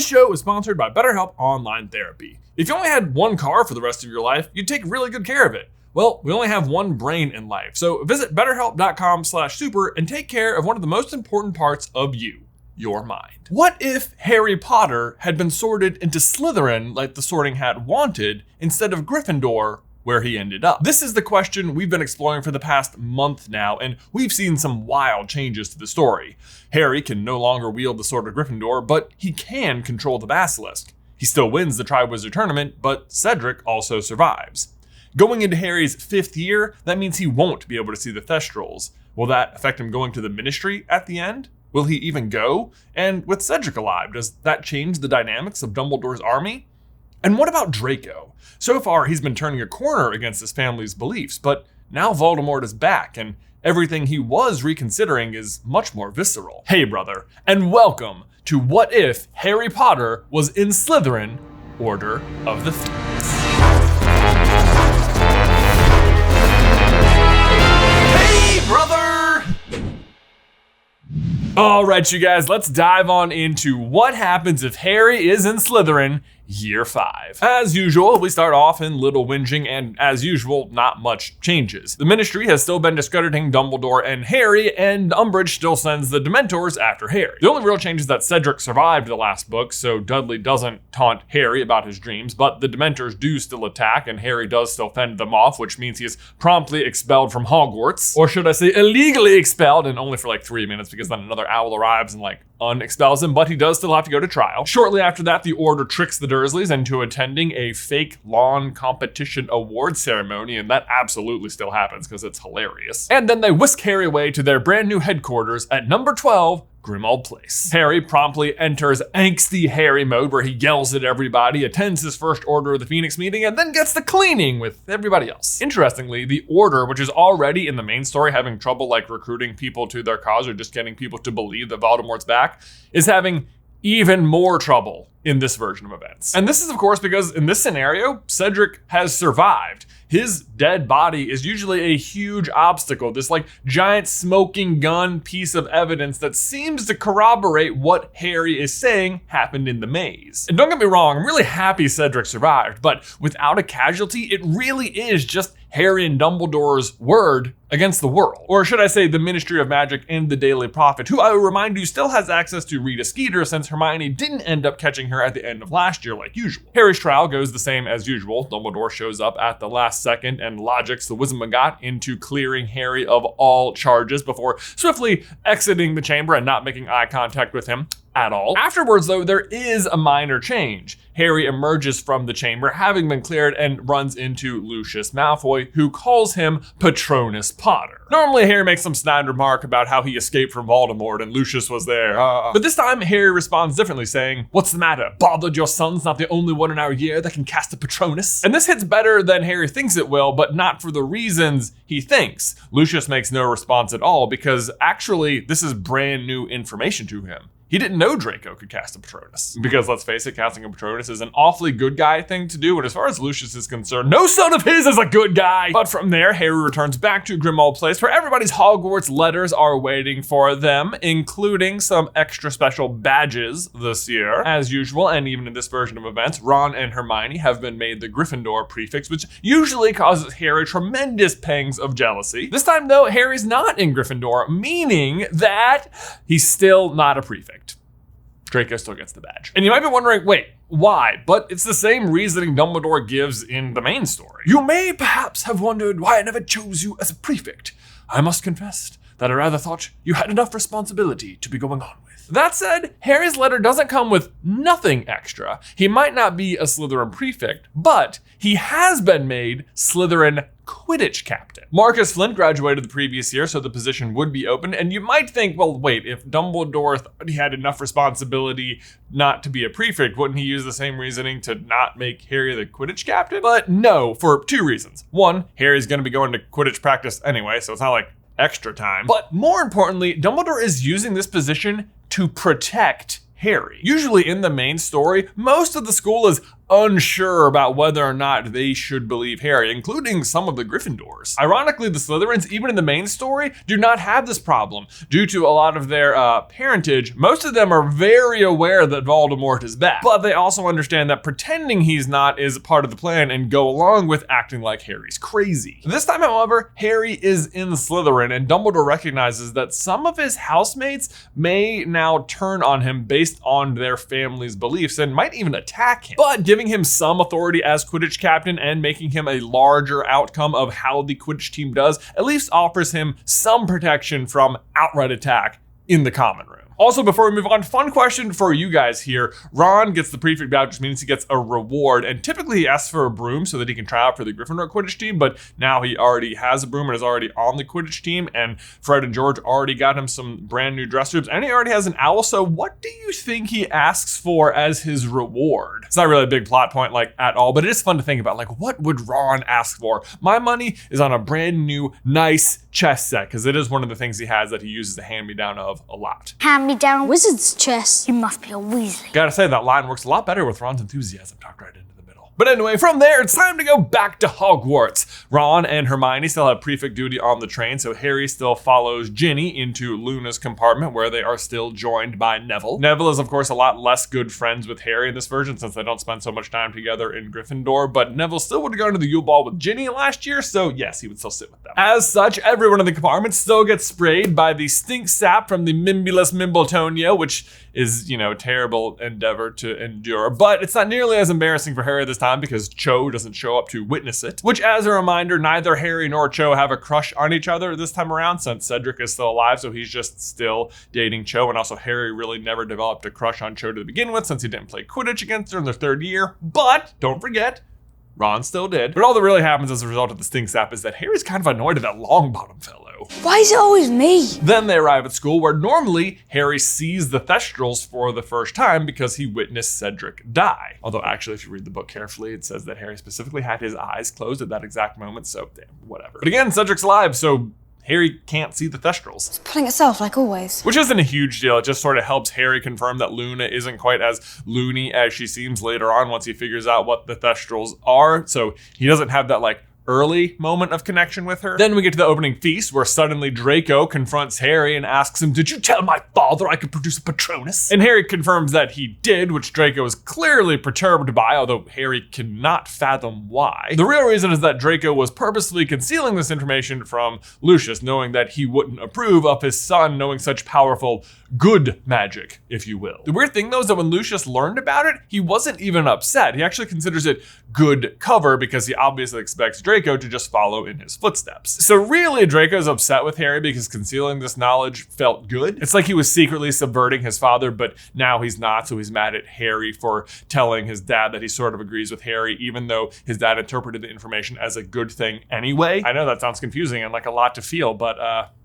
This show is sponsored by BetterHelp Online Therapy. If you only had one car for the rest of your life, you'd take really good care of it. Well, we only have one brain in life, so visit betterhelp.com/super and take care of one of the most important parts of you, your mind. What if Harry Potter had been sorted into Slytherin like the Sorting Hat wanted, instead of Gryffindor, where he ended up? This is the question we've been exploring for the past month now, and we've seen some wild changes to the story. Harry can no longer wield the sword of Gryffindor, but he can control the basilisk. He still wins the Triwizard Tournament, but Cedric also survives. Going into Harry's 5th year, that means he won't be able to see the Thestrals. Will that affect him going to the Ministry at the end? Will he even go? And with Cedric alive, does that change the dynamics of Dumbledore's army? And what about Draco? So far, he's been turning a corner against his family's beliefs, but now Voldemort is back, and everything he was reconsidering is much more visceral. Hey, brother, and welcome to What If Harry Potter Was in Slytherin, Order of the Phoenix. Hey, brother! All right, you guys, let's dive on into what happens if Harry is in Slytherin Year 5. As usual, we start off in little whinging, and as usual, not much changes. The Ministry has still been discrediting Dumbledore and Harry, and Umbridge still sends the Dementors after Harry. The only real change is that Cedric survived the last book, so Dudley doesn't taunt Harry about his dreams, but the Dementors do still attack, and Harry does still fend them off, which means he is promptly expelled from Hogwarts. Or should I say illegally expelled, and only for like 3 minutes, because then another owl arrives and unexpels him, but he does still have to go to trial. Shortly after that, the Order tricks the Dursleys into attending a fake lawn competition award ceremony, and that absolutely still happens because it's hilarious. And then they whisk Harry away to their brand new headquarters at number 12, Grimmauld Place. Harry promptly enters angsty Harry mode, where he yells at everybody, attends his first Order of the Phoenix meeting, and then gets the cleaning with everybody else. Interestingly, the Order, which is already in the main story having trouble recruiting people to their cause or just getting people to believe that Voldemort's back, is having even more trouble in this version of events. And this is, of course, because in this scenario, Cedric has survived. His dead body is usually a huge obstacle, this giant smoking gun piece of evidence that seems to corroborate what Harry is saying happened in the maze. And don't get me wrong, I'm really happy Cedric survived, but without a casualty, it really is just Harry and Dumbledore's word against the world. Or should I say the Ministry of Magic and the Daily Prophet, who I will remind you still has access to Rita Skeeter since Hermione didn't end up catching her at the end of last year like usual. Harry's trial goes the same as usual. Dumbledore shows up at the last second and logics the Wizengamot into clearing Harry of all charges before swiftly exiting the chamber and not making eye contact with him at all. Afterwards, though, there is a minor change. Harry emerges from the chamber, having been cleared, and runs into Lucius Malfoy, who calls him Patronus Potter. Normally, Harry makes some snide remark about how he escaped from Voldemort and Lucius was there. But this time, Harry responds differently, saying, "What's the matter? Bothered your son's not the only one in our year that can cast a Patronus?" And this hits better than Harry thinks it will, but not for the reasons he thinks. Lucius makes no response at all, because actually, this is brand new information to him. He didn't know Draco could cast a Patronus. Because let's face it, casting a Patronus is an awfully good guy thing to do, and as far as Lucius is concerned, no son of his is a good guy! But from there, Harry returns back to Grimmauld Place, where everybody's Hogwarts letters are waiting for them, including some extra special badges this year. As usual, and even in this version of events, Ron and Hermione have been made the Gryffindor prefix, which usually causes Harry tremendous pangs of jealousy. This time, though, Harry's not in Gryffindor, meaning that he's still not a prefect. Draco still gets the badge. And you might be wondering, wait, why? But it's the same reasoning Dumbledore gives in the main story. You may perhaps have wondered why I never chose you as a prefect. I must confess that I rather thought you had enough responsibility to be going on with. That said, Harry's letter doesn't come with nothing extra. He might not be a Slytherin prefect, but he has been made Slytherin Quidditch captain. Marcus Flint graduated the previous year, so the position would be open, and you might think, well, wait, if Dumbledore thought he had enough responsibility not to be a prefect, wouldn't he use the same reasoning to not make Harry the Quidditch captain? But no, for two reasons. One, Harry's gonna be going to Quidditch practice anyway, so it's not like extra time. But more importantly, Dumbledore is using this position to protect Harry. Usually in the main story, most of the school is unsure about whether or not they should believe Harry, including some of the Gryffindors. Ironically, the Slytherins, even in the main story, do not have this problem. Due to a lot of their parentage, most of them are very aware that Voldemort is back, but they also understand that pretending he's not is part of the plan and go along with acting like Harry's crazy. This time, however, Harry is in Slytherin, and Dumbledore recognizes that some of his housemates may now turn on him based on their family's beliefs and might even attack him. But giving him some authority as Quidditch captain and making him a larger outcome of how the Quidditch team does at least offers him some protection from outright attack in the common room. Also, before we move on, fun question for you guys here. Ron gets the prefect badge, which means he gets a reward, and typically he asks for a broom so that he can try out for the Gryffindor Quidditch team, but now he already has a broom and is already on the Quidditch team, and Fred and George already got him some brand new dress robes, and he already has an owl, so what do you think he asks for as his reward? It's not really a big plot point, like, at all, but it is fun to think about, like, what would Ron ask for? My money is on a brand new, nice chess set, because it is one of the things he has that he uses the hand-me-down of a lot. Hand-me-down wizard's chess. You must be a Weasley. Gotta say, that line works a lot better with Ron's enthusiasm tucked right into the middle. But anyway, from there, it's time to go back to Hogwarts. Ron and Hermione still have prefect duty on the train, so Harry still follows Ginny into Luna's compartment, where they are still joined by Neville. Neville is, of course, a lot less good friends with Harry in this version, since they don't spend so much time together in Gryffindor, but Neville still would have gone to the Yule Ball with Ginny last year, so yes, he would still sit with them. As such, everyone in the compartment still gets sprayed by the stink sap from the Mimbulus Mimbletonia, which is, you know, a terrible endeavor to endure, but it's not nearly as embarrassing for Harry this time because Cho doesn't show up to witness it, which, as a reminder, neither Harry nor Cho have a crush on each other this time around since Cedric is still alive, so he's just still dating Cho, and also Harry really never developed a crush on Cho to begin with since he didn't play Quidditch against her in their third year, but don't forget, Ron still did. But all that really happens as a result of the stink sap is that Harry's kind of annoyed at that Longbottom fellow. Why is it always me? Then they arrive at school where normally Harry sees the Thestrals for the first time because he witnessed Cedric die. Although actually, if you read the book carefully, it says that Harry specifically had his eyes closed at that exact moment, so whatever. But again, Cedric's alive, so Harry can't see the Thestrals. It's pulling itself like always. Which isn't a huge deal, it just sort of helps Harry confirm that Luna isn't quite as loony as she seems later on once he figures out what the Thestrals are, so he doesn't have that, like, early moment of connection with her. Then we get to the opening feast where suddenly Draco confronts Harry and asks him, "Did you tell my father I could produce a Patronus?" And Harry confirms that he did, which Draco is clearly perturbed by, although Harry cannot fathom why. The real reason is that Draco was purposely concealing this information from Lucius, knowing that he wouldn't approve of his son knowing such powerful good magic, if you will. The weird thing though is that when Lucius learned about it, he wasn't even upset. He actually considers it good cover because he obviously expects Draco to just follow in his footsteps. So really, Draco's upset with Harry because concealing this knowledge felt good. It's like he was secretly subverting his father, but now he's not, so he's mad at Harry for telling his dad that he sort of agrees with Harry, even though his dad interpreted the information as a good thing anyway. I know that sounds confusing and like a lot to feel, but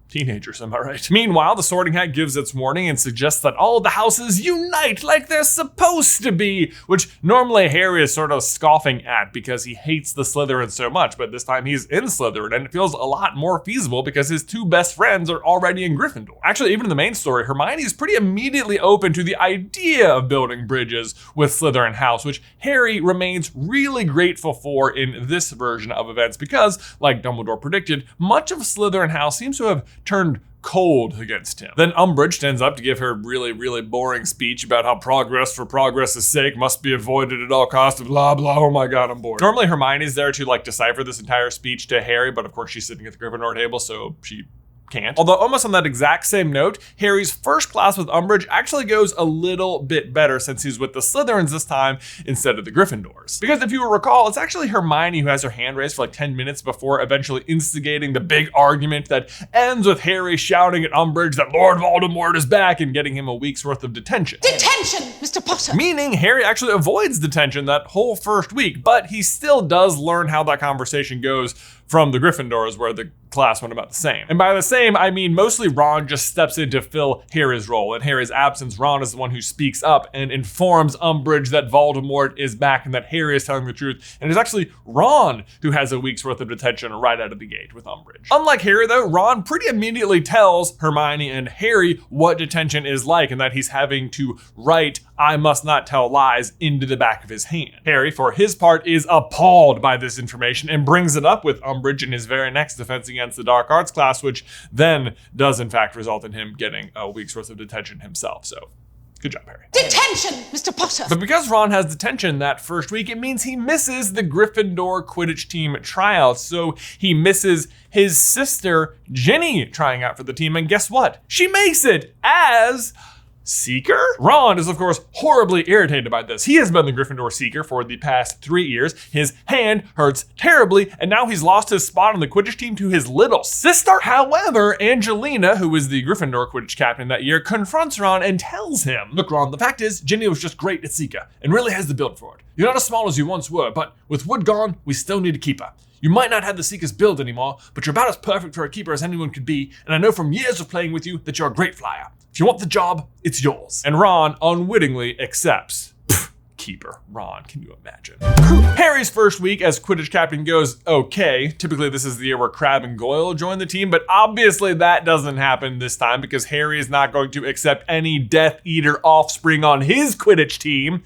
teenagers, am I right? Meanwhile, the Sorting Hat gives its warning and suggests that all the houses unite like they're supposed to be, which normally Harry is sort of scoffing at because he hates the Slytherin so much, but this time he's in Slytherin and it feels a lot more feasible because his two best friends are already in Gryffindor. Actually, even in the main story, Hermione is pretty immediately open to the idea of building bridges with Slytherin House, which Harry remains really grateful for in this version of events because, like Dumbledore predicted, much of Slytherin House seems to have turned cold against him. Then Umbridge stands up to give her really boring speech about how progress for progress's sake must be avoided at all costs, blah blah. Oh my god, I'm bored. Normally Hermione's there to like decipher this entire speech to Harry, but of course she's sitting at the Gryffindor table, so she can't. Although almost on that exact same note, Harry's first class with Umbridge actually goes a little bit better since he's with the Slytherins this time instead of the Gryffindors. Because if you will recall, it's actually Hermione who has her hand raised for like 10 minutes before eventually instigating the big argument that ends with Harry shouting at Umbridge that Lord Voldemort is back and getting him a week's worth of detention. Detention, Mr. Potter! Meaning Harry actually avoids detention that whole first week, but he still does learn how that conversation goes from the Gryffindors, where the class went about the same. And by the same, I mean mostly Ron just steps in to fill Harry's role. In Harry's absence, Ron is the one who speaks up and informs Umbridge that Voldemort is back and that Harry is telling the truth. And it's actually Ron who has a week's worth of detention right out of the gate with Umbridge. Unlike Harry though, Ron pretty immediately tells Hermione and Harry what detention is like and that he's having to write "I must not tell lies" into the back of his hand. Harry, for his part, is appalled by this information and brings it up with Umbridge in his very next Defense Against the Dark Arts class, which then does in fact result in him getting a week's worth of detention himself. So good job, Harry. Detention, Mr. Potter! But because Ron has detention that first week, it means he misses the Gryffindor Quidditch team tryouts. So he misses his sister, Ginny, trying out for the team. And guess what? She makes it as Seeker? Ron is, of course, horribly irritated by this. He has been the Gryffindor Seeker for the past 3 years. His hand hurts terribly, and now he's lost his spot on the Quidditch team to his little sister. However, Angelina, who was the Gryffindor Quidditch captain that year, confronts Ron and tells him, "Look, Ron, the fact is, Ginny was just great at Seeker and really has the build for it. You're not as small as you once were, but with Wood gone, we still need to keep her. You might not have the Seeker's build anymore, but you're about as perfect for a keeper as anyone could be, and I know from years of playing with you that you're a great flyer. If you want the job, it's yours." And Ron unwittingly accepts. Keeper. Ron, can you imagine? Harry's first week as Quidditch captain goes okay. Typically this is the year where Crabbe and Goyle join the team, but obviously that doesn't happen this time because Harry is not going to accept any Death Eater offspring on his Quidditch team,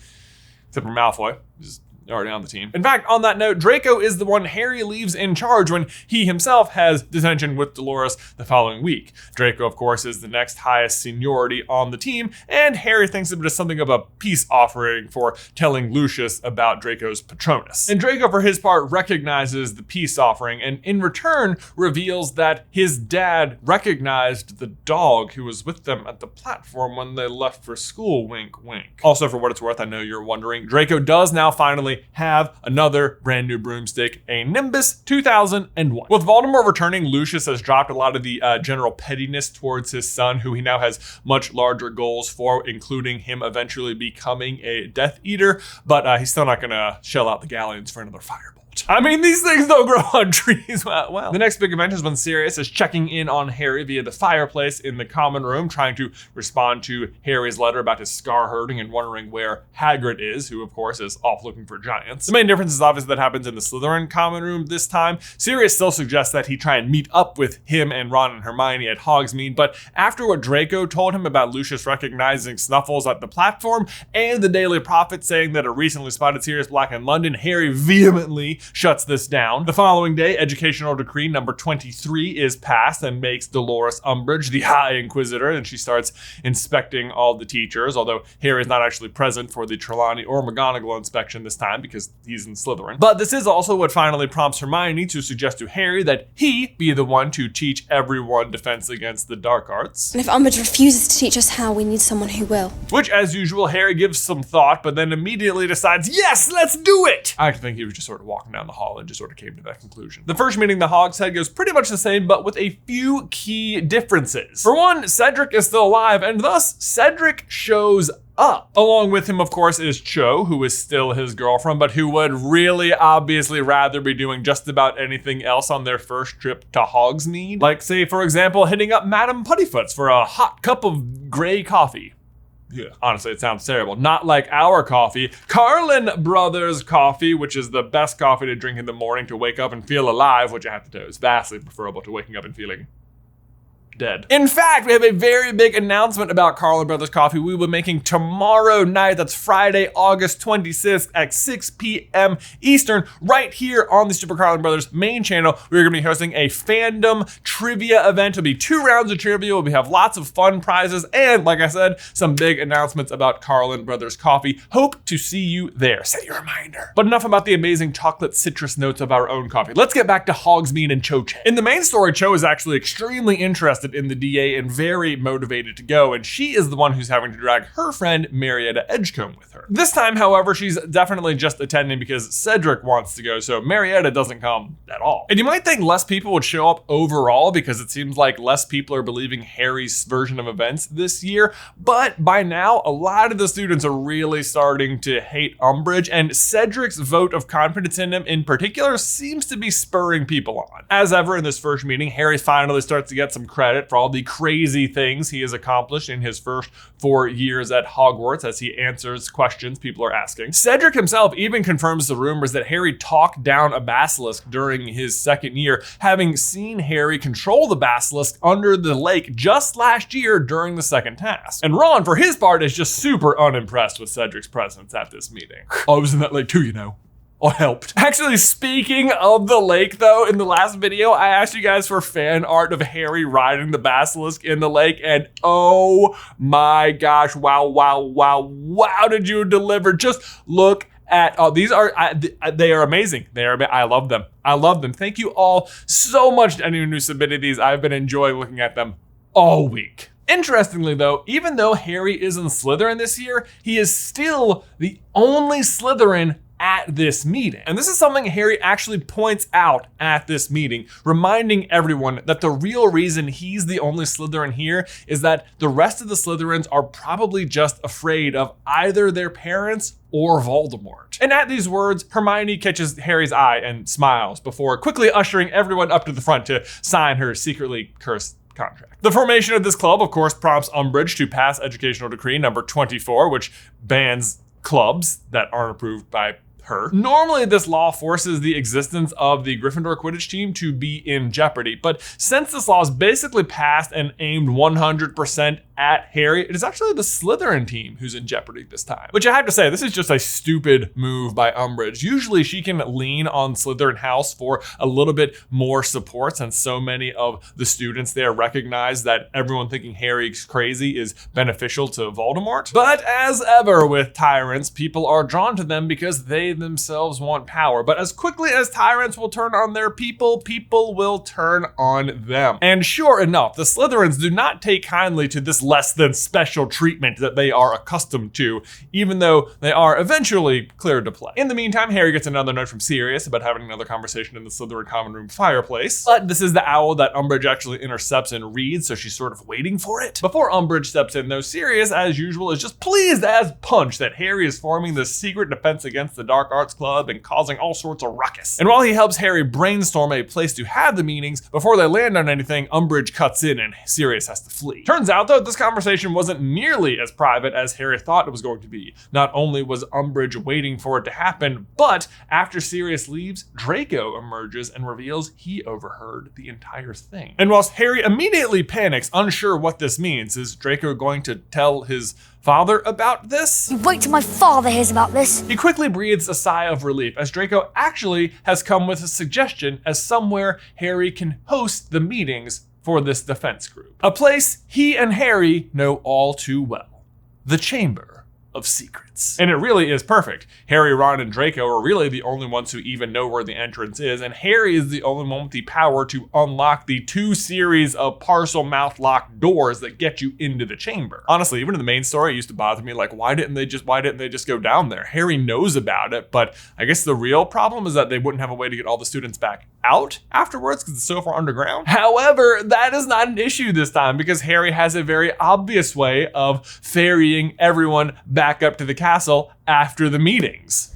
except for Malfoy, who's already on the team. In fact, on that note, Draco is the one Harry leaves in charge when he himself has detention with Dolores the following week. Draco, of course, is the next highest seniority on the team, and Harry thinks of it as something of a peace offering for telling Lucius about Draco's Patronus. And Draco, for his part, recognizes the peace offering and in return reveals that his dad recognized the dog who was with them at the platform when they left for school, wink, wink. Also, for what it's worth, I know you're wondering, Draco does now finally have another brand new broomstick, a Nimbus 2001. With Voldemort returning, Lucius has dropped a lot of the general pettiness towards his son, who he now has much larger goals for, including him eventually becoming a Death Eater, but he's still not gonna shell out the galleons for another firebolt. I mean, these things don't grow on trees. Well, the next big event is when Sirius is checking in on Harry via the fireplace in the common room, trying to respond to Harry's letter about his scar hurting and wondering where Hagrid is, who of course is off looking for giants. The main difference is obviously that happens in the Slytherin common room this time. Sirius still suggests that he try and meet up with him and Ron and Hermione at Hogsmeade, but after what Draco told him about Lucius recognizing Snuffles at the platform and the Daily Prophet saying that a recently spotted Sirius Black in London, Harry vehemently shuts this down. The following day, Educational Decree number 23 is passed and makes Dolores Umbridge the High Inquisitor, and she starts inspecting all the teachers, although Harry is not actually present for the Trelawney or McGonagall inspection this time because he's in Slytherin. But this is also what finally prompts Hermione to suggest to Harry that he be the one to teach everyone Defense Against the Dark Arts. And if Umbridge refuses to teach us how, we need someone who will. Which, as usual, Harry gives some thought, but then immediately decides, yes, let's do it! I think he was just sort of walking down the hall and just sort of came to that conclusion. The first meeting, the Hog's Head, goes pretty much the same, but with a few key differences. For one, Cedric is still alive, and thus Cedric shows up. Along with him, of course, is Cho, who is still his girlfriend, but who would really obviously rather be doing just about anything else on their first trip to Hogsmeade. Like, say, for example, hitting up Madame Puttyfoots for a hot cup of gray coffee. Yeah, honestly, it sounds terrible. Not like our coffee, CarlinBrothers coffee, which is the best coffee to drink in the morning to wake up and feel alive, which I have to tell you is vastly preferable to waking up and feeling dead. In fact, we have a very big announcement about Carlin Brothers Coffee we will be making tomorrow night. That's Friday, August 26th at 6 p.m. Eastern, right here on the Super Carlin Brothers main channel. We're going to be hosting a fandom trivia event. It'll be 2 rounds of trivia. We'll have lots of fun prizes and, like I said, some big announcements about Carlin Brothers Coffee. Hope to see you there. Set your reminder. But enough about the amazing chocolate citrus notes of our own coffee. Let's get back to Hogsmeade and Cho Chang. In the main story, Cho is actually extremely interested invested in the DA and very motivated to go, and she is the one who's having to drag her friend Marietta Edgecombe with her. This time, however, she's definitely just attending because Cedric wants to go, so Marietta doesn't come at all. And you might think less people would show up overall because it seems like less people are believing Harry's version of events this year, but by now, a lot of the students are really starting to hate Umbridge, and Cedric's vote of confidence in him in particular seems to be spurring people on. As ever in this first meeting, Harry finally starts to get some credit for all the crazy things he has accomplished in his first 4 years at Hogwarts as he answers questions people are asking. Cedric himself even confirms the rumors that Harry talked down a basilisk during his second year, having seen Harry control the basilisk under the lake just last year during the second task. And Ron, for his part, is just super unimpressed with Cedric's presence at this meeting. I was in that lake too, you know. I helped. Actually, speaking of the lake though, in the last video, I asked you guys for fan art of Harry riding the basilisk in the lake, and oh my gosh, wow, did you deliver? Just look at, these are, they are amazing. I love them. I love them. Thank you all so much to anyone who submitted these. I've been enjoying looking at them all week. Interestingly though, even though Harry is in Slytherin this year, he is still the only Slytherin at this meeting. And this is something Harry actually points out at this meeting, reminding everyone that the real reason he's the only Slytherin here is that the rest of the Slytherins are probably just afraid of either their parents or Voldemort. And at these words, Hermione catches Harry's eye and smiles before quickly ushering everyone up to the front to sign her secretly cursed contract. The formation of this club, of course, prompts Umbridge to pass Educational Decree number 24, which bans clubs that aren't approved by her. Normally, this law forces the existence of the Gryffindor Quidditch team to be in jeopardy, but since this law is basically passed and aimed 100% at Harry, it is actually the Slytherin team who's in jeopardy this time. Which I have to say, this is just a stupid move by Umbridge. Usually she can lean on Slytherin House for a little bit more support since so many of the students there recognize that everyone thinking Harry's crazy is beneficial to Voldemort. But as ever with tyrants, people are drawn to them because they themselves want power. But as quickly as tyrants will turn on their people, people will turn on them. And sure enough, the Slytherins do not take kindly to this less than special treatment that they are accustomed to, even though they are eventually cleared to play. In the meantime, Harry gets another note from Sirius about having another conversation in the Slytherin common room fireplace. But this is the owl that Umbridge actually intercepts and reads, so she's sort of waiting for it. Before Umbridge steps in though, Sirius, as usual, is just pleased as punch that Harry is forming this secret defense against the Dark Arts Club and causing all sorts of ruckus. And while he helps Harry brainstorm a place to have the meetings, before they land on anything, Umbridge cuts in and Sirius has to flee. Turns out though, this conversation wasn't nearly as private as Harry thought it was going to be. Not only was Umbridge waiting for it to happen, but after Sirius leaves, Draco emerges and reveals he overheard the entire thing. And whilst Harry immediately panics, unsure what this means, is Draco going to tell his father about this? You wait till my father hears about this. He quickly breathes a sigh of relief as Draco actually has come with a suggestion as somewhere Harry can host the meetings for this defense group. A place he and Harry know all too well. The Chamber of Secrets. And it really is perfect. Harry, Ron, and Draco are really the only ones who even know where the entrance is, and Harry is the only one with the power to unlock the 2 series of parcel mouth lock doors that get you into the chamber. Honestly, even in the main story, it used to bother me, like, why didn't they just go down there? Harry knows about it, but I guess the real problem is that they wouldn't have a way to get all the students back out afterwards because it's so far underground. However, that is not an issue this time because Harry has a very obvious way of ferrying everyone back up to the castle after the meetings.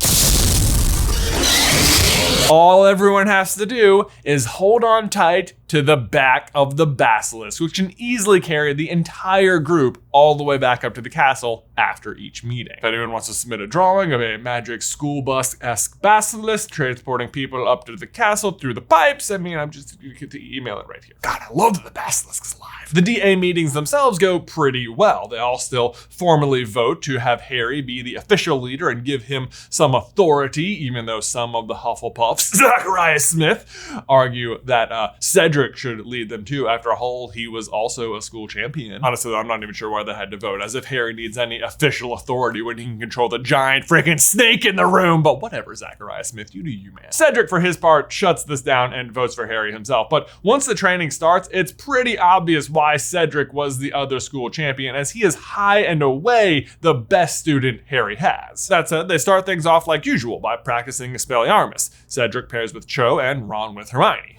All everyone has to do is hold on tight to the back of the basilisk, which can easily carry the entire group all the way back up to the castle after each meeting. If anyone wants to submit a drawing of a magic school bus-esque basilisk transporting people up to the castle through the pipes, I mean, you can email it right here. God, I love that the basilisk's alive. The DA meetings themselves go pretty well. They all still formally vote to have Harry be the official leader and give him some authority, even though some of the Hufflepuffs, Zachariah Smith, argue that Cedric Cedric should lead them too. After all, he was also a school champion. Honestly, I'm not even sure why they had to vote, as if Harry needs any official authority when he can control the giant freaking snake in the room. But whatever, Zachariah Smith, you do you, man. Cedric, for his part, shuts this down and votes for Harry himself. But once the training starts, it's pretty obvious why Cedric was the other school champion, as he is high and away the best student Harry has. That said, they start things off like usual by practicing Expelliarmus. Cedric pairs with Cho and Ron with Hermione.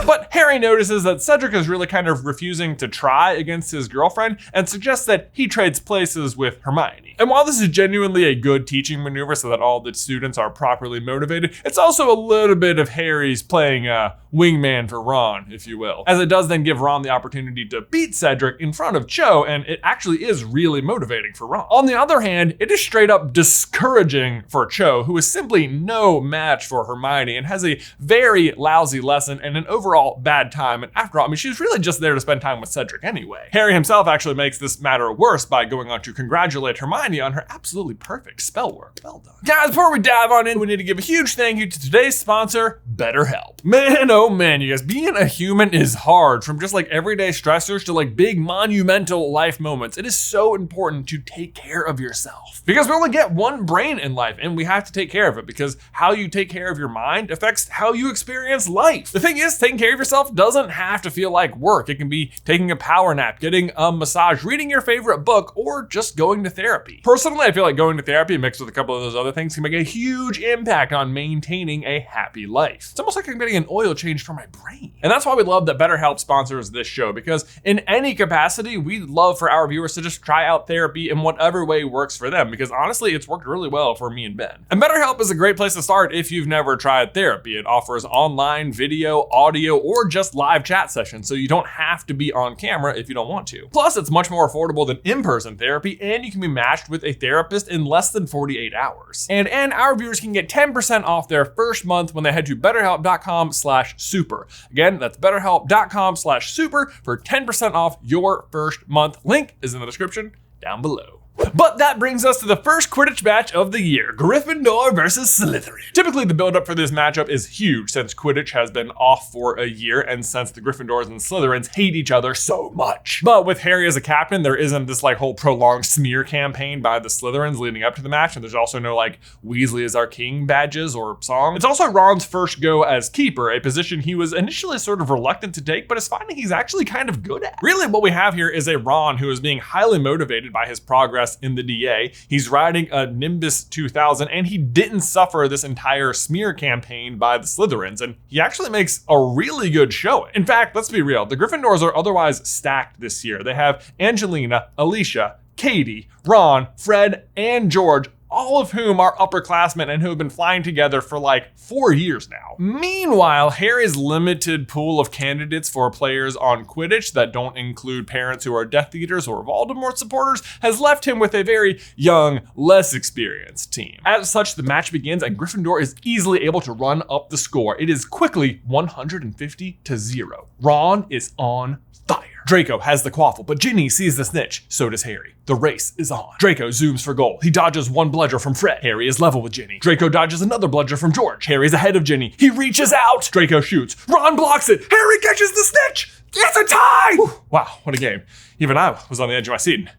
But Harry notices that Cedric is really kind of refusing to try against his girlfriend and suggests that he trades places with Hermione. And while this is genuinely a good teaching maneuver so that all the students are properly motivated, it's also a little bit of Harry's playing wingman for Ron, if you will, as it does then give Ron the opportunity to beat Cedric in front of Cho, and it actually is really motivating for Ron. On the other hand, it is straight up discouraging for Cho, who is simply no match for Hermione and has a very lousy lesson and an overall bad time. And after all, I mean, she was really just there to spend time with Cedric anyway. Harry himself actually makes this matter worse by going on to congratulate Hermione on her absolutely perfect spell work. Well done. Guys, before we dive on in, we need to give a huge thank you to today's sponsor, BetterHelp. Man, oh man, you guys, being a human is hard. From just like everyday stressors to like big monumental life moments, it is so important to take care of yourself. Because we only get one brain in life and we have to take care of it, because how you take care of your mind affects how you experience life. The thing is, taking care of yourself doesn't have to feel like work. It can be taking a power nap, getting a massage, reading your favorite book, or just going to therapy. Personally, I feel like going to therapy mixed with a couple of those other things can make a huge impact on maintaining a happy life. It's almost like I'm getting an oil change for my brain. And that's why we love that BetterHelp sponsors this show, because in any capacity, we'd love for our viewers to just try out therapy in whatever way works for them, because honestly, it's worked really well for me and Ben. And BetterHelp is a great place to start if you've never tried therapy. It offers online, video, audio, or just live chat sessions, so you don't have to be on camera if you don't want to. Plus, it's much more affordable than in-person therapy, and you can be matched with a therapist in less than 48 hours. And our viewers can get 10% off their first month when they head to betterhelp.com/super. Again, that's betterhelp.com/super for 10% off your first month. Link is in the description down below. But that brings us to the first Quidditch match of the year, Gryffindor versus Slytherin. Typically, the build-up for this matchup is huge since Quidditch has been off for a year and since the Gryffindors and Slytherins hate each other so much. But with Harry as a captain, there isn't this like whole prolonged smear campaign by the Slytherins leading up to the match, and there's also no like Weasley is our king badges or song. It's also Ron's first go as keeper, a position he was initially sort of reluctant to take, but is finding he's actually kind of good at. Really, what we have here is a Ron who is being highly motivated by his progress in the DA. He's riding a Nimbus 2000, and he didn't suffer this entire smear campaign by the Slytherins, and he actually makes a really good showing. In fact, let's be real, the Gryffindors are otherwise stacked this year. They have Angelina, Alicia, Katie, Ron, Fred, and George, all of whom are upperclassmen and who have been flying together for like 4 years now. Meanwhile, Harry's limited pool of candidates for players on Quidditch that don't include parents who are Death Eaters or Voldemort supporters has left him with a very young, less experienced team. As such, the match begins and Gryffindor is easily able to run up the score. It is quickly 150-0. Ron is on fire. Draco has the quaffle, but Ginny sees the snitch. So does Harry. The race is on. Draco zooms for goal. He dodges one bludger from Fred. Harry is level with Ginny. Draco dodges another bludger from George. Harry's ahead of Ginny. He reaches out. Draco shoots. Ron blocks it. Harry catches the snitch. It's a tie! Whew. Wow, what a game. Even I was on the edge of my seat.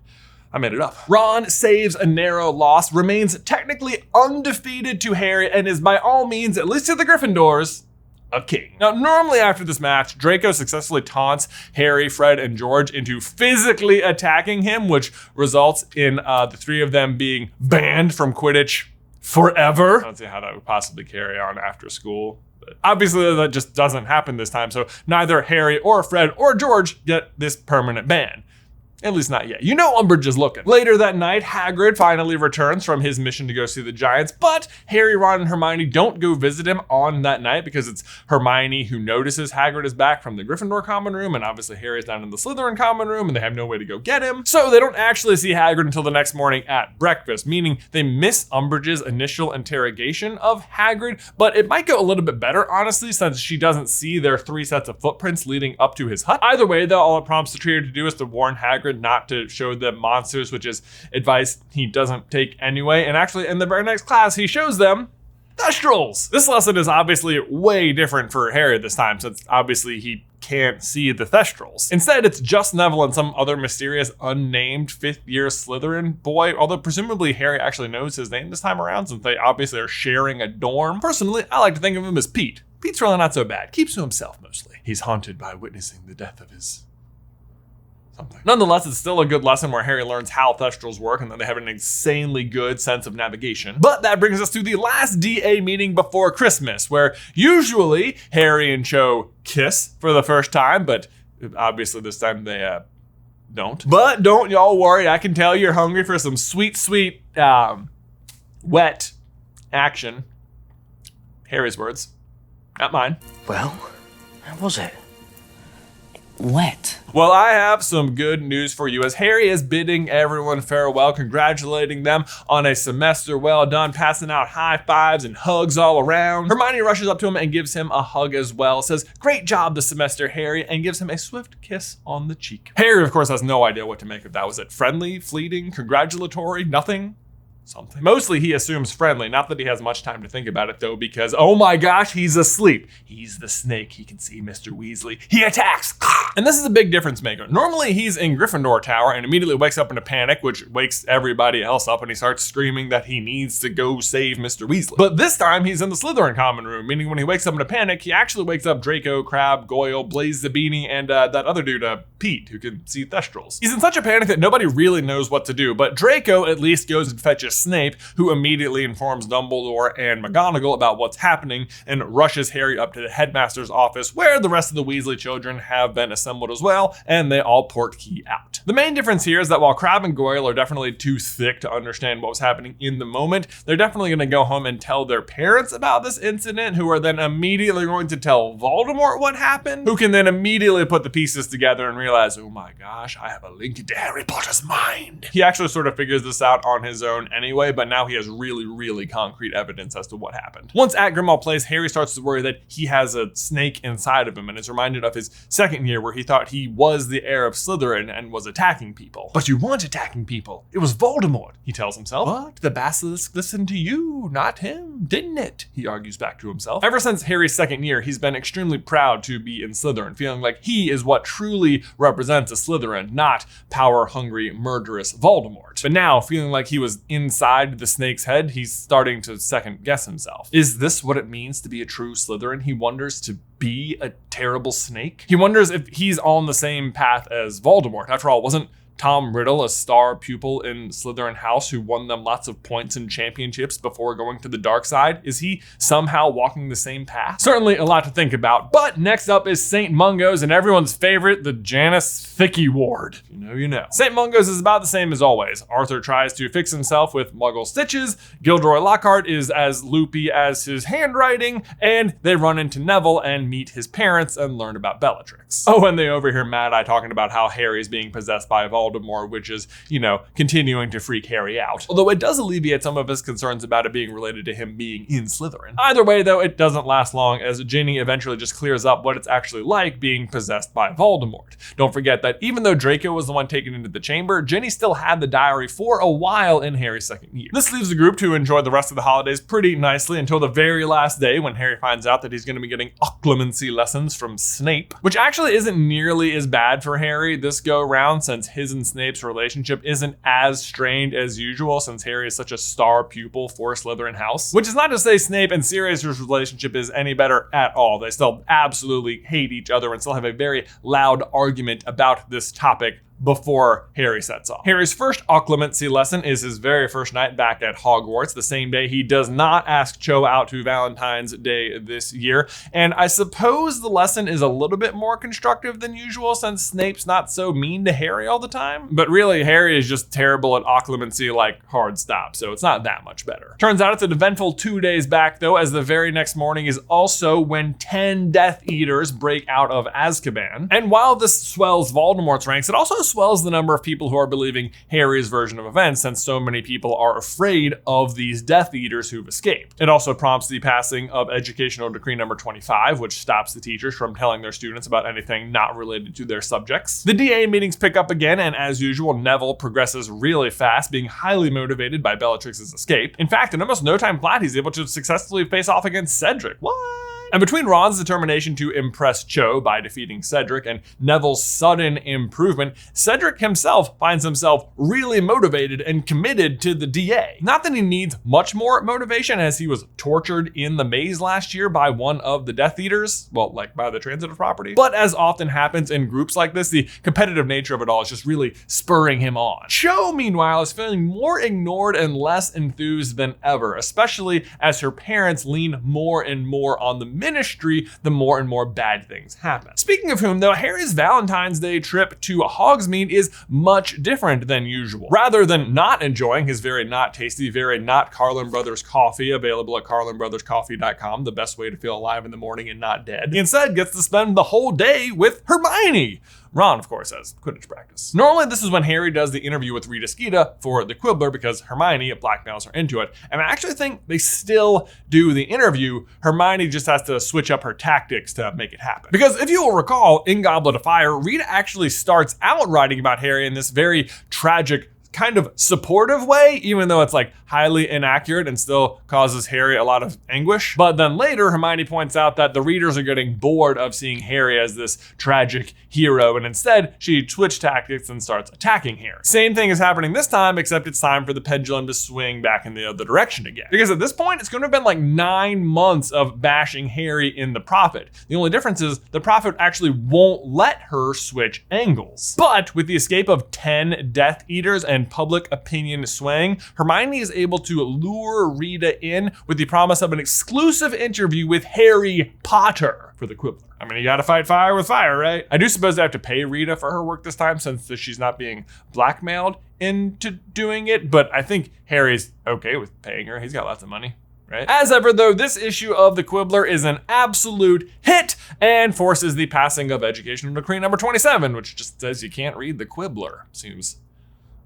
I made it up. Ron saves a narrow loss, remains technically undefeated to Harry, and is by all means, at least to the Gryffindors, a king. Now, normally after this match, Draco successfully taunts Harry, Fred, and George into physically attacking him, which results in the three of them being banned from Quidditch forever. I don't see how that would possibly carry on after school. But obviously, that just doesn't happen this time, so neither Harry or Fred or George get this permanent ban. At least not yet. You know Umbridge is looking. Later that night, Hagrid finally returns from his mission to go see the Giants, but Harry, Ron, and Hermione don't go visit him on that night because it's Hermione who notices Hagrid is back from the Gryffindor common room, and obviously Harry's down in the Slytherin common room, and they have no way to go get him. So they don't actually see Hagrid until the next morning at breakfast, meaning they miss Umbridge's initial interrogation of Hagrid, but it might go a little bit better, honestly, since she doesn't see their 3 sets of footprints leading up to his hut. Either way, though, all it prompts the trio to do is to warn Hagrid not to show them monsters, which is advice he doesn't take anyway. And actually, in the very next class, he shows them the Thestrals! This lesson is obviously way different for Harry this time, since obviously he can't see the Thestrals. Instead, it's just Neville and some other mysterious unnamed 5th year Slytherin boy, although presumably Harry actually knows his name this time around since they obviously are sharing a dorm. Personally, I like to think of him as Pete. Pete's really not so bad, keeps to himself mostly. He's haunted by witnessing the death of his something. Nonetheless, it's still a good lesson where Harry learns how Thestrals work and that they have an insanely good sense of navigation. But that brings us to the last DA meeting before Christmas, where usually Harry and Cho kiss for the first time, but obviously this time they don't. But don't y'all worry, I can tell you're hungry for some sweet, sweet, wet action. Harry's words, not mine. Well, how was it? Wet. Well, I have some good news for you as Harry is bidding everyone farewell, congratulating them on a semester well done, passing out high fives and hugs all around. Hermione rushes up to him and gives him a hug as well, says, "Great job this semester, Harry," and gives him a swift kiss on the cheek. Harry, of course, has no idea what to make of that. Was it friendly, fleeting, congratulatory, nothing? Something. Mostly he assumes friendly, not that he has much time to think about it though, because oh my gosh, he's asleep. He's the snake, he can see Mr. Weasley. He attacks! And this is a big difference maker. Normally he's in Gryffindor Tower and immediately wakes up in a panic, which wakes everybody else up and he starts screaming that he needs to go save Mr. Weasley. But this time he's in the Slytherin common room, meaning when he wakes up in a panic, he actually wakes up Draco, Crabbe, Goyle, Blaze the Beanie, and that other dude, Pete, who can see Thestrals. He's in such a panic that nobody really knows what to do, but Draco at least goes and fetches Snape, who immediately informs Dumbledore and McGonagall about what's happening and rushes Harry up to the headmaster's office where the rest of the Weasley children have been assembled as well, and they all portkey out. The main difference here is that while Crabbe and Goyle are definitely too thick to understand what was happening in the moment, they're definitely going to go home and tell their parents about this incident, who are then immediately going to tell Voldemort what happened, who can then immediately put the pieces together and realize, oh my gosh, I have a link into Harry Potter's mind. He actually sort of figures this out on his own anyway, but now he has really concrete evidence as to what happened. Once at Grimmauld Place, Harry starts to worry that he has a snake inside of him and is reminded of his second year where he thought he was the heir of Slytherin and was attacking people. But you weren't attacking people. It was Voldemort, he tells himself. But the basilisk listened to you, not him, didn't it? He argues back to himself. Ever since Harry's second year, he's been extremely proud to be in Slytherin, feeling like he is what truly represents a Slytherin, not power-hungry, murderous Voldemort. But now, feeling like he was inside the snake's head, he's starting to second guess himself. Is this what it means to be a true Slytherin? He wonders, to be a terrible snake? He wonders if he's on the same path as Voldemort. After all, wasn't Tom Riddle a star pupil in Slytherin House who won them lots of points and championships before going to the dark side? Is he somehow walking the same path? Certainly a lot to think about, but next up is St. Mungo's and everyone's favorite, the Janus Thicky Ward. You know, you know. St. Mungo's is about the same as always. Arthur tries to fix himself with Muggle stitches, Gilderoy Lockhart is as loopy as his handwriting, and they run into Neville and meet his parents and learn about Bellatrix. Oh, and they overhear Mad Eye talking about how Harry's being possessed by Voldemort, which is, you know, continuing to freak Harry out. Although it does alleviate some of his concerns about it being related to him being in Slytherin. Either way, though, it doesn't last long, as Ginny eventually just clears up what it's actually like being possessed by Voldemort. Don't forget that even though Draco was the one taken into the chamber, Ginny still had the diary for a while in Harry's second year. This leaves the group to enjoy the rest of the holidays pretty nicely until the very last day when Harry finds out that he's going to be getting occlumency lessons from Snape, which actually isn't nearly as bad for Harry this go round, since his and Snape's relationship isn't as strained as usual, since Harry is such a star pupil for Slytherin House. Which is not to say Snape and Sirius's relationship is any better at all. They still absolutely hate each other and still have a very loud argument about this topic before Harry sets off. Harry's first occlumency lesson is his very first night back at Hogwarts, the same day he does not ask Cho out to Valentine's Day this year. And I suppose the lesson is a little bit more constructive than usual since Snape's not so mean to Harry all the time. But really, Harry is just terrible at occlumency like hard stop, so it's not that much better. Turns out it's an eventful 2 days back though, as the very next morning is also when 10 Death Eaters break out of Azkaban. And while this swells Voldemort's ranks, it also swells swells the number of people who are believing Harry's version of events, since so many people are afraid of these Death Eaters who've escaped. It also prompts the passing of Educational Decree number 25, which stops the teachers from telling their students about anything not related to their subjects. The DA meetings pick up again, and as usual, Neville progresses really fast, being highly motivated by Bellatrix's escape. In fact, in almost no time flat, he's able to successfully face off against Cedric. What? And between Ron's determination to impress Cho by defeating Cedric and Neville's sudden improvement, Cedric himself finds himself really motivated and committed to the DA. Not that he needs much more motivation, as he was tortured in the maze last year by one of the Death Eaters, well, like by the transitive property. But as often happens in groups like this, the competitive nature of it all is just really spurring him on. Cho, meanwhile, is feeling more ignored and less enthused than ever, especially as her parents lean more and more on the Ministry, the more and more bad things happen. Speaking of whom, though, Harry's Valentine's Day trip to Hogsmeade is much different than usual. Rather than not enjoying his very not tasty, very not Carlin Brothers coffee, available at carlinbrotherscoffee.com, the best way to feel alive in the morning and not dead, he instead gets to spend the whole day with Hermione. Ron, of course, has Quidditch practice. Normally, this is when Harry does the interview with Rita Skeeter for the Quibbler, because Hermione blackmails her into it. And I actually think they still do the interview. Hermione just has to switch up her tactics to make it happen. Because if you will recall, in Goblet of Fire, Rita actually starts out writing about Harry in this very tragic, kind of supportive way, even though it's like highly inaccurate and still causes Harry a lot of anguish. But then later, Hermione points out that the readers are getting bored of seeing Harry as this tragic hero, and instead she switched tactics and starts attacking Harry. Same thing is happening this time, except it's time for the pendulum to swing back in the other direction again. Because at this point, it's going to have been like 9 months of bashing Harry in the Prophet. The only difference is the Prophet actually won't let her switch angles. But with the escape of 10 Death Eaters and public opinion swaying, Hermione is able to lure Rita in with the promise of an exclusive interview with Harry Potter for the Quibbler. I mean, you gotta fight fire with fire, right? I do suppose they have to pay Rita for her work this time, since she's not being blackmailed into doing it, but I think Harry's okay with paying her. He's got lots of money. Right? As ever, though, this issue of the Quibbler is an absolute hit and forces the passing of Educational Decree number 27, which just says you can't read the Quibbler. Seems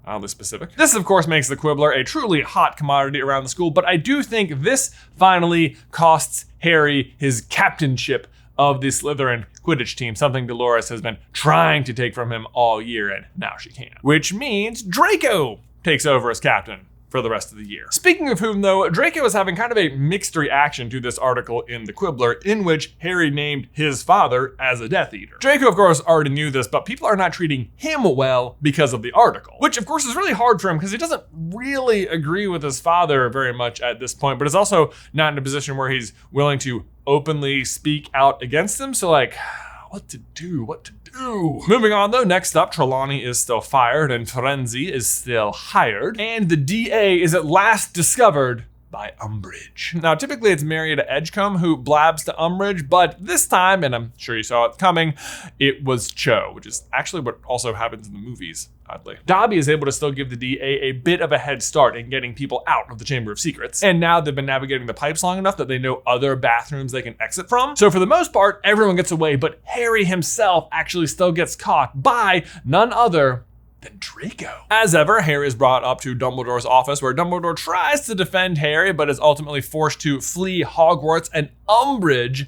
oddly specific. This, of course, makes the Quibbler a truly hot commodity around the school, but I do think this finally costs Harry his captainship of the Slytherin Quidditch team, something Dolores has been trying to take from him all year, and now she can. Which means Draco takes over as captain for the rest of the year. Speaking of whom, though, Draco is having kind of a mixed reaction to this article in the Quibbler, in which Harry named his father as a Death Eater. Draco, of course, already knew this, but people are not treating him well because of the article, which of course is really hard for him because he doesn't really agree with his father very much at this point, but is also not in a position where he's willing to openly speak out against him. So like, what to do? Moving on, though, next up, Trelawney is still fired and Frenzy is still hired, and the DA is at last discovered by Umbridge. Now, typically it's Marietta Edgecombe who blabs to Umbridge, but this time, and I'm sure you saw it coming, it was Cho, which is actually what also happens in the movies, oddly. Dobby is able to still give the DA a bit of a head start in getting people out of the Chamber of Secrets, and now they've been navigating the pipes long enough that they know other bathrooms they can exit from. So for the most part, everyone gets away, but Harry himself actually still gets caught by none other than Draco. As ever, Harry is brought up to Dumbledore's office, where Dumbledore tries to defend Harry, but is ultimately forced to flee Hogwarts, and Umbridge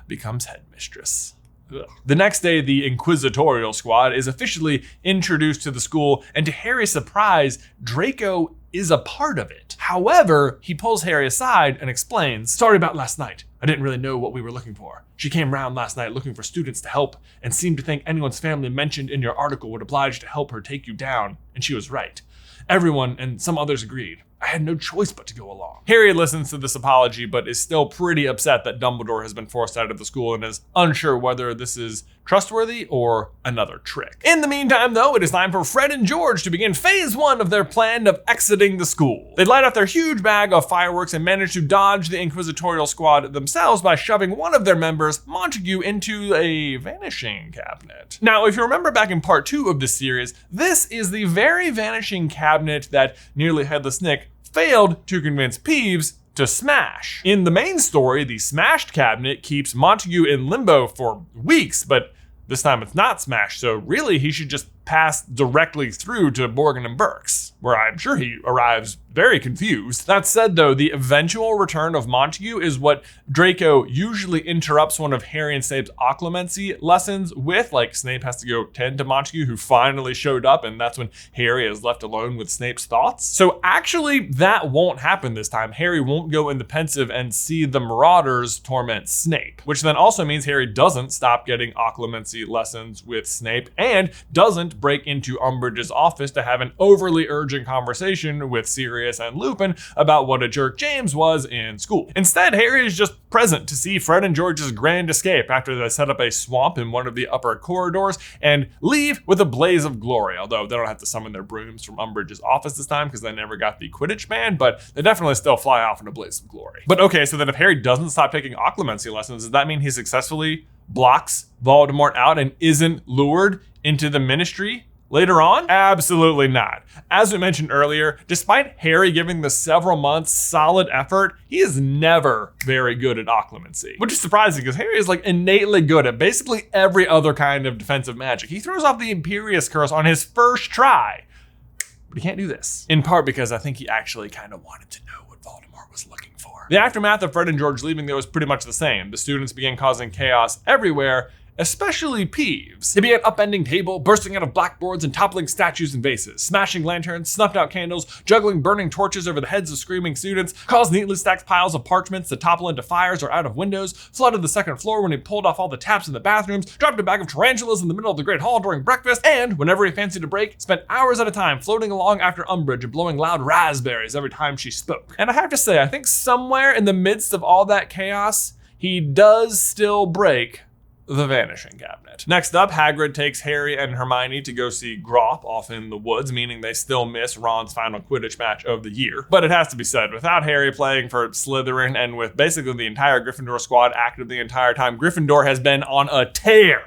becomes headmistress. Ugh. The next day, the Inquisitorial Squad is officially introduced to the school, and to Harry's surprise, Draco is a part of it. However, he pulls Harry aside and explains, "Sorry about last night. I didn't really know what we were looking for. She came round last night looking for students to help and seemed to think anyone's family mentioned in your article would oblige to help her take you down, and she was right. Everyone and some others agreed. I had no choice but to go along." Harry listens to this apology, but is still pretty upset that Dumbledore has been forced out of the school and is unsure whether this is trustworthy or another trick. In the meantime, though, it is time for Fred and George to begin phase 1 of their plan of exiting the school. They light off their huge bag of fireworks and manage to dodge the Inquisitorial Squad themselves by shoving one of their members, Montague, into a vanishing cabinet. Now, if you remember back in part 2 of this series, this is the very vanishing cabinet that Nearly Headless Nick failed to convince Peeves to smash. In the main story, the smashed cabinet keeps Montague in limbo for weeks, but this time it's not smashed, so really he should just pass directly through to Borgin and Burke's, where I'm sure he arrives very confused. That said, though, the eventual return of Montague is what Draco usually interrupts one of Harry and Snape's occlumency lessons with. Like, Snape has to go tend to Montague, who finally showed up, and that's when Harry is left alone with Snape's thoughts. So actually, that won't happen this time. Harry won't go in the pensive and see the Marauders torment Snape, which then also means Harry doesn't stop getting occlumency lessons with Snape and doesn't break into Umbridge's office to have an overly urgent conversation with Sirius and Lupin about what a jerk James was in school. Instead, Harry is just present to see Fred and George's grand escape after they set up a swamp in one of the upper corridors and leave with a blaze of glory, although they don't have to summon their brooms from Umbridge's office this time because they never got the Quidditch band, but they definitely still fly off in a blaze of glory. But okay, so then if Harry doesn't stop taking occlumency lessons, does that mean he successfully blocks Voldemort out and isn't lured into the Ministry later on? Absolutely not. As we mentioned earlier, despite Harry giving the several months solid effort, he is never very good at occlumency, which is surprising because Harry is like innately good at basically every other kind of defensive magic. He throws off the Imperius Curse on his first try, but he can't do this. In part because I think he actually kind of wanted to know what Voldemort was looking for. The aftermath of Fred and George leaving, though, was pretty much the same. The students began causing chaos everywhere, especially Peeves. They began upending tables, bursting out of blackboards and toppling statues and vases, smashing lanterns, snuffed out candles, juggling burning torches over the heads of screaming students, caused neatly stacked piles of parchments to topple into fires or out of windows, flooded the second floor when he pulled off all the taps in the bathrooms, dropped a bag of tarantulas in the middle of the Great Hall during breakfast, and, whenever he fancied a break, spent hours at a time floating along after Umbridge and blowing loud raspberries every time she spoke. And I have to say, I think somewhere in the midst of all that chaos, he does still break the Vanishing Cabinet. Next up, Hagrid takes Harry and Hermione to go see Groff off in the woods, meaning they still miss Ron's final Quidditch match of the year. But it has to be said, without Harry playing for Slytherin and with basically the entire Gryffindor squad active the entire time, Gryffindor has been on a tear.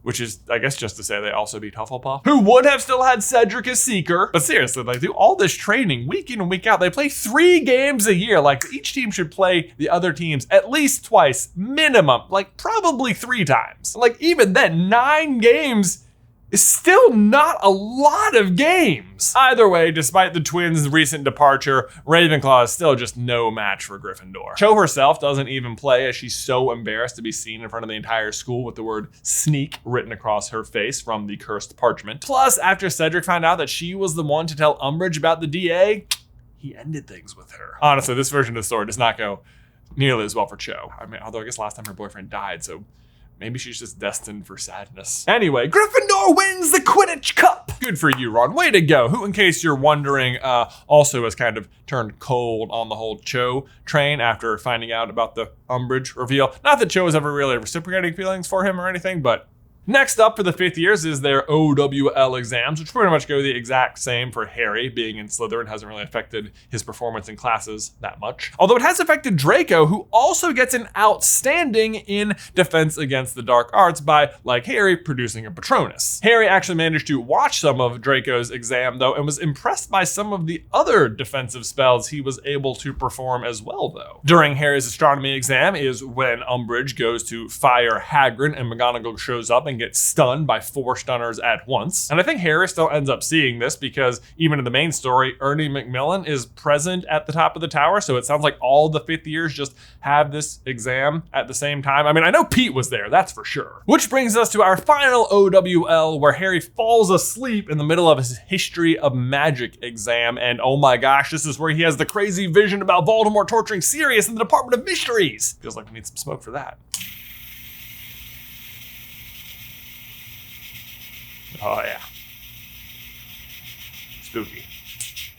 Which is, I guess, just to say they also beat Hufflepuff, who would have still had Cedric as Seeker. But seriously, they do all this training week in and week out. They play 3 games a year. Like, each team should play the other teams at least twice, minimum, like probably 3 times. Like, even then, 9 games is still not a lot of games. Either way, despite the twins' recent departure, Ravenclaw is still just no match for Gryffindor. Cho herself doesn't even play as she's so embarrassed to be seen in front of the entire school with the word sneak written across her face from the cursed parchment. Plus, after Cedric found out that she was the one to tell Umbridge about the DA, he ended things with her. Honestly, this version of the story does not go nearly as well for Cho. I mean, although I guess last time her boyfriend died, so maybe she's just destined for sadness. Anyway, Gryffindor wins the Quidditch Cup! Good for you, Ron. Way to go. Who, in case you're wondering, also has kind of turned cold on the whole Cho train after finding out about the Umbridge reveal. Not that Cho was ever really reciprocating feelings for him or anything, but next up for the 5th years is their OWL exams, which pretty much go the exact same for Harry. Being in Slytherin hasn't really affected his performance in classes that much. Although it has affected Draco, who also gets an outstanding in Defense Against the Dark Arts by, like Harry, producing a Patronus. Harry actually managed to watch some of Draco's exam, though, and was impressed by some of the other defensive spells he was able to perform as well, though. During Harry's astronomy exam is when Umbridge goes to fire Hagrid and McGonagall shows up and gets stunned by 4 stunners at once. And I think Harry still ends up seeing this because even in the main story, Ernie Macmillan is present at the top of the tower, so it sounds like all the 5th years just have this exam at the same time. I mean, I know Pete was there, that's for sure. Which brings us to our final OWL, where Harry falls asleep in the middle of his History of Magic exam, and oh my gosh, this is where he has the crazy vision about Voldemort torturing Sirius in the Department of Mysteries. Feels like we need some smoke for that. Oh yeah. Spooky.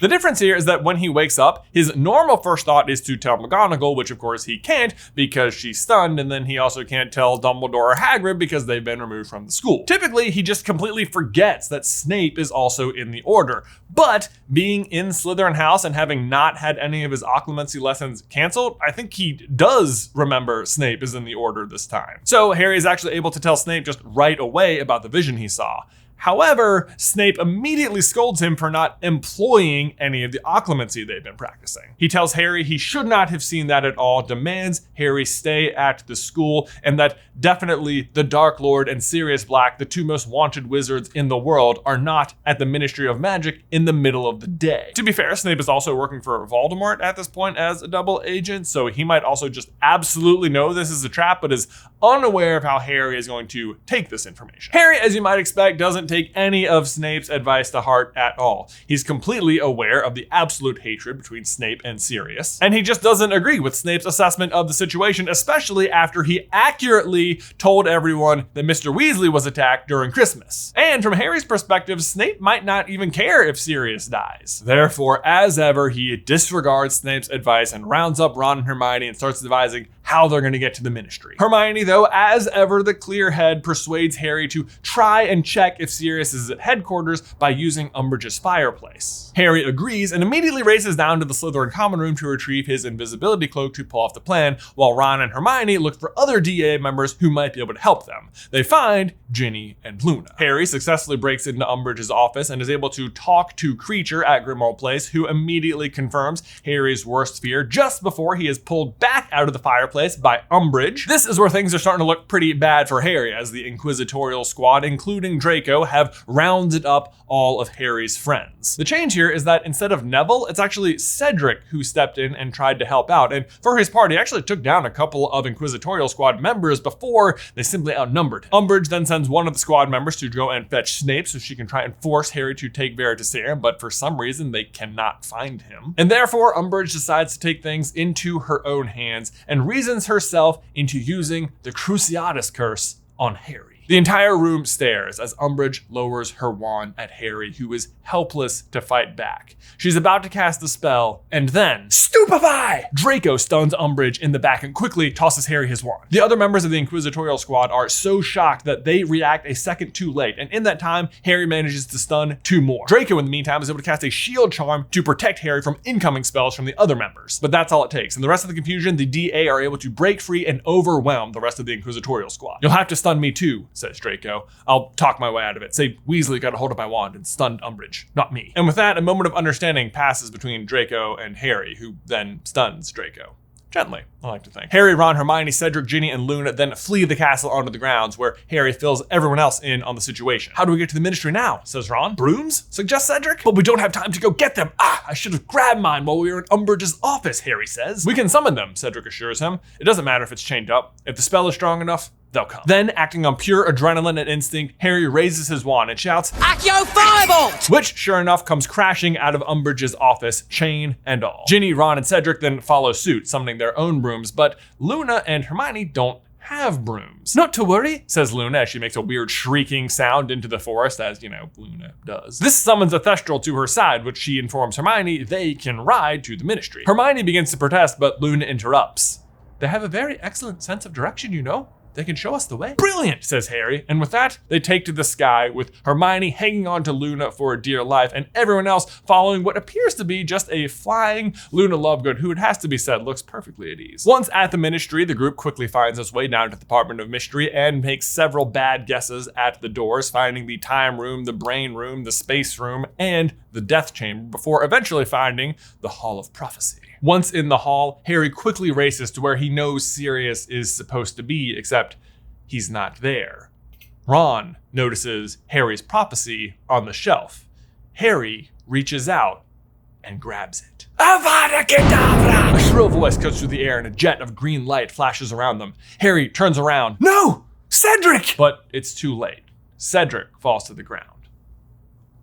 The difference here is that when he wakes up, his normal first thought is to tell McGonagall, which of course he can't because she's stunned, and then he also can't tell Dumbledore or Hagrid because they've been removed from the school. Typically, he just completely forgets that Snape is also in the Order, but being in Slytherin House and having not had any of his occlumency lessons canceled, I think he does remember Snape is in the Order this time. So Harry is actually able to tell Snape just right away about the vision he saw. However, Snape immediately scolds him for not employing any of the occlumency they've been practicing. He tells Harry he should not have seen that at all, demands Harry stay at the school, and that definitely the Dark Lord and Sirius Black, the two most wanted wizards in the world, are not at the Ministry of Magic in the middle of the day. To be fair, Snape is also working for Voldemort at this point as a double agent, so he might also just absolutely know this is a trap, but is unaware of how Harry is going to take this information. Harry, as you might expect, doesn't take any of Snape's advice to heart at all. He's completely aware of the absolute hatred between Snape and Sirius, and he just doesn't agree with Snape's assessment of the situation, especially after he accurately told everyone that Mr. Weasley was attacked during Christmas. And from Harry's perspective, Snape might not even care if Sirius dies. Therefore, as ever, he disregards Snape's advice and rounds up Ron and Hermione and starts devising how they're going to get to the Ministry. Hermione, though, as ever the clear head, persuades Harry to try and check if Sirius is at headquarters by using Umbridge's fireplace. Harry agrees and immediately races down to the Slytherin common room to retrieve his invisibility cloak to pull off the plan, while Ron and Hermione look for other DA members who might be able to help them. They find Ginny and Luna. Harry successfully breaks into Umbridge's office and is able to talk to Creature at Grimmauld Place, who immediately confirms Harry's worst fear just before he is pulled back out of the fireplace by Umbridge. This is where things are starting to look pretty bad for Harry, as the Inquisitorial squad, including Draco, have rounded up all of Harry's friends. The change here is that instead of Neville, it's actually Cedric who stepped in and tried to help out, and for his part, he actually took down a couple of Inquisitorial squad members before they simply outnumbered him. Umbridge then sends one of the squad members to go and fetch Snape so she can try and force Harry to take Veritaserum, but for some reason they cannot find him. And therefore, Umbridge decides to take things into her own hands and reasons herself into using the Cruciatus Curse on Harry. The entire room stares as Umbridge lowers her wand at Harry, who is helpless to fight back. She's about to cast the spell, and then, Stupefy! Draco stuns Umbridge in the back and quickly tosses Harry his wand. The other members of the Inquisitorial squad are so shocked that they react a second too late, and in that time, Harry manages to stun two more. Draco, in the meantime, is able to cast a shield charm to protect Harry from incoming spells from the other members. But that's all it takes. In the rest of the confusion, the DA are able to break free and overwhelm the rest of the Inquisitorial squad. You'll have to stun me too, says Draco. I'll talk my way out of it. Say Weasley got a hold of my wand and stunned Umbridge, not me. And with that, a moment of understanding passes between Draco and Harry, who then stuns Draco. Gently, I like to think. Harry, Ron, Hermione, Cedric, Ginny, and Luna then flee the castle onto the grounds, where Harry fills everyone else in on the situation. How do we get to the Ministry now, says Ron. Brooms, suggests Cedric. But we don't have time to go get them. I should have grabbed mine while we were in Umbridge's office, Harry says. We can summon them, Cedric assures him. It doesn't matter if it's chained up. If the spell is strong enough, they'll come. Then, acting on pure adrenaline and instinct, Harry raises his wand and shouts, Accio Firebolt! Which, sure enough, comes crashing out of Umbridge's office, chain and all. Ginny, Ron, and Cedric then follow suit, summoning their own brooms, but Luna and Hermione don't have brooms. Not to worry, says Luna as she makes a weird shrieking sound into the forest, as, Luna does. This summons a Thestral to her side, which she informs Hermione they can ride to the Ministry. Hermione begins to protest, but Luna interrupts. They have a very excellent sense of direction, They can show us the way. Brilliant, says Harry. And with that, they take to the sky, with Hermione hanging on to Luna for dear life and everyone else following what appears to be just a flying Luna Lovegood, who, it has to be said, looks perfectly at ease. Once at the Ministry, the group quickly finds its way down to the Department of Mystery and makes several bad guesses at the doors, finding the time room, the brain room, the space room, and the death chamber, before eventually finding the Hall of Prophecy. Once in the hall, Harry quickly races to where he knows Sirius is supposed to be, except he's not there. Ron notices Harry's prophecy on the shelf. Harry reaches out and grabs it. Avada Kedavra! A shrill voice cuts through the air and a jet of green light flashes around them. Harry turns around. No! Cedric! But it's too late. Cedric falls to the ground.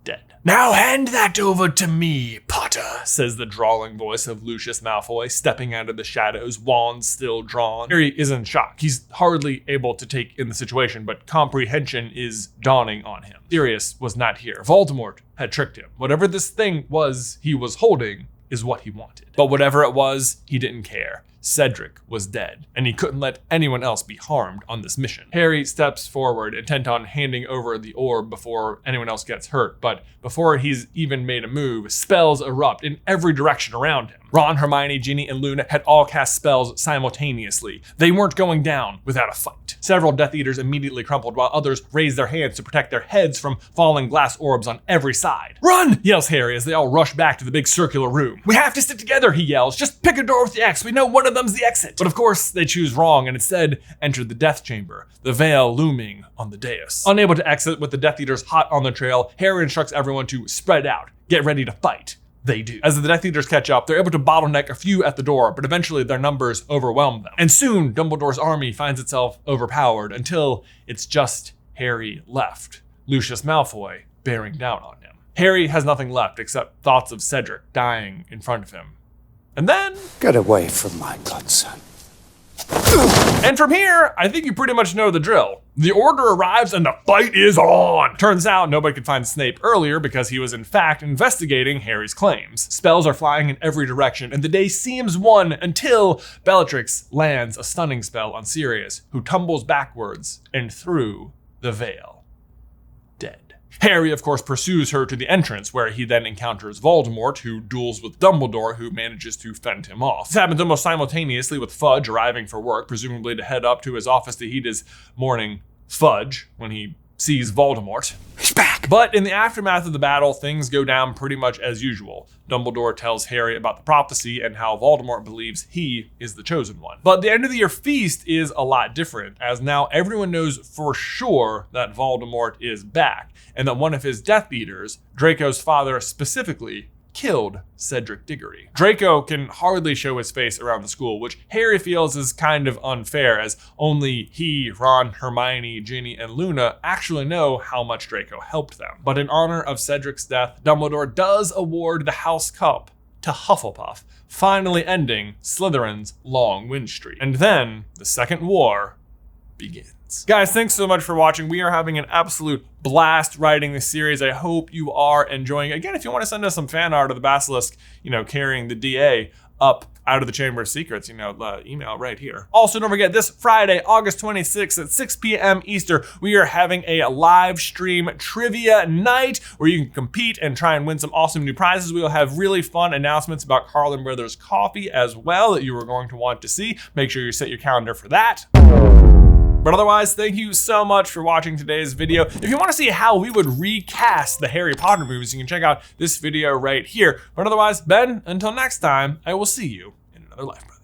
Dead. Now hand that over to me, Potter, says the drawling voice of Lucius Malfoy, stepping out of the shadows, wand still drawn. Harry is in shock. He's hardly able to take in the situation, but comprehension is dawning on him. Sirius was not here. Voldemort had tricked him. Whatever this thing was he was holding is what he wanted. But whatever it was, he didn't care. Cedric was dead, and he couldn't let anyone else be harmed on this mission. Harry steps forward, intent on handing over the orb before anyone else gets hurt, but before he's even made a move, spells erupt in every direction around him. Ron, Hermione, Ginny, and Luna had all cast spells simultaneously. They weren't going down without a fight. Several Death Eaters immediately crumpled, while others raised their hands to protect their heads from falling glass orbs on every side. "Run!" yells Harry as they all rush back to the big circular room. "We have to stick together," he yells. "Just pick a door with the X. We know one of them's the exit." But of course, they choose wrong and instead enter the Death Chamber, the veil looming on the dais. Unable to exit with the Death Eaters hot on the trail, Harry instructs everyone to spread out, get ready to fight. They do. As the Death Eaters catch up, they're able to bottleneck a few at the door, but eventually their numbers overwhelm them. And soon, Dumbledore's army finds itself overpowered until it's just Harry left, Lucius Malfoy bearing down on him. Harry has nothing left except thoughts of Cedric dying in front of him. And then... Get away from my godson. And from here, I think you pretty much know the drill. The order arrives and the fight is on! Turns out nobody could find Snape earlier because he was in fact investigating Harry's claims. Spells are flying in every direction and the day seems won until Bellatrix lands a stunning spell on Sirius, who tumbles backwards and through the veil. Dead. Harry, of course, pursues her to the entrance, where he then encounters Voldemort, who duels with Dumbledore, who manages to fend him off. This happens almost simultaneously with Fudge arriving for work, presumably to head up to his office to heat his morning fudge when he sees Voldemort. He's back! But in the aftermath of the battle, things go down pretty much as usual. Dumbledore tells Harry about the prophecy and how Voldemort believes he is the chosen one. But the end of the year feast is a lot different, as now everyone knows for sure that Voldemort is back, and that one of his Death Eaters, Draco's father specifically, killed Cedric Diggory. Draco can hardly show his face around the school, which Harry feels is kind of unfair, as only he, Ron, Hermione, Ginny, and Luna actually know how much Draco helped them. But in honor of Cedric's death, Dumbledore does award the House Cup to Hufflepuff, finally ending Slytherin's long win streak. And then the Second War begins. Guys, thanks so much for watching. We are having an absolute blast writing this series. I hope you are enjoying it. Again, if you want to send us some fan art of the Basilisk, carrying the DA up out of the Chamber of Secrets, email right here. Also, don't forget, this Friday, August 26th at 6 p.m. Eastern, we are having a live stream trivia night where you can compete and try and win some awesome new prizes. We will have really fun announcements about Carlin Brothers coffee as well that you are going to want to see. Make sure you set your calendar for that. But otherwise, thank you so much for watching today's video. If you want to see how we would recast the Harry Potter movies, you can check out this video right here. But otherwise, Ben, until next time, I will see you in another lifetime.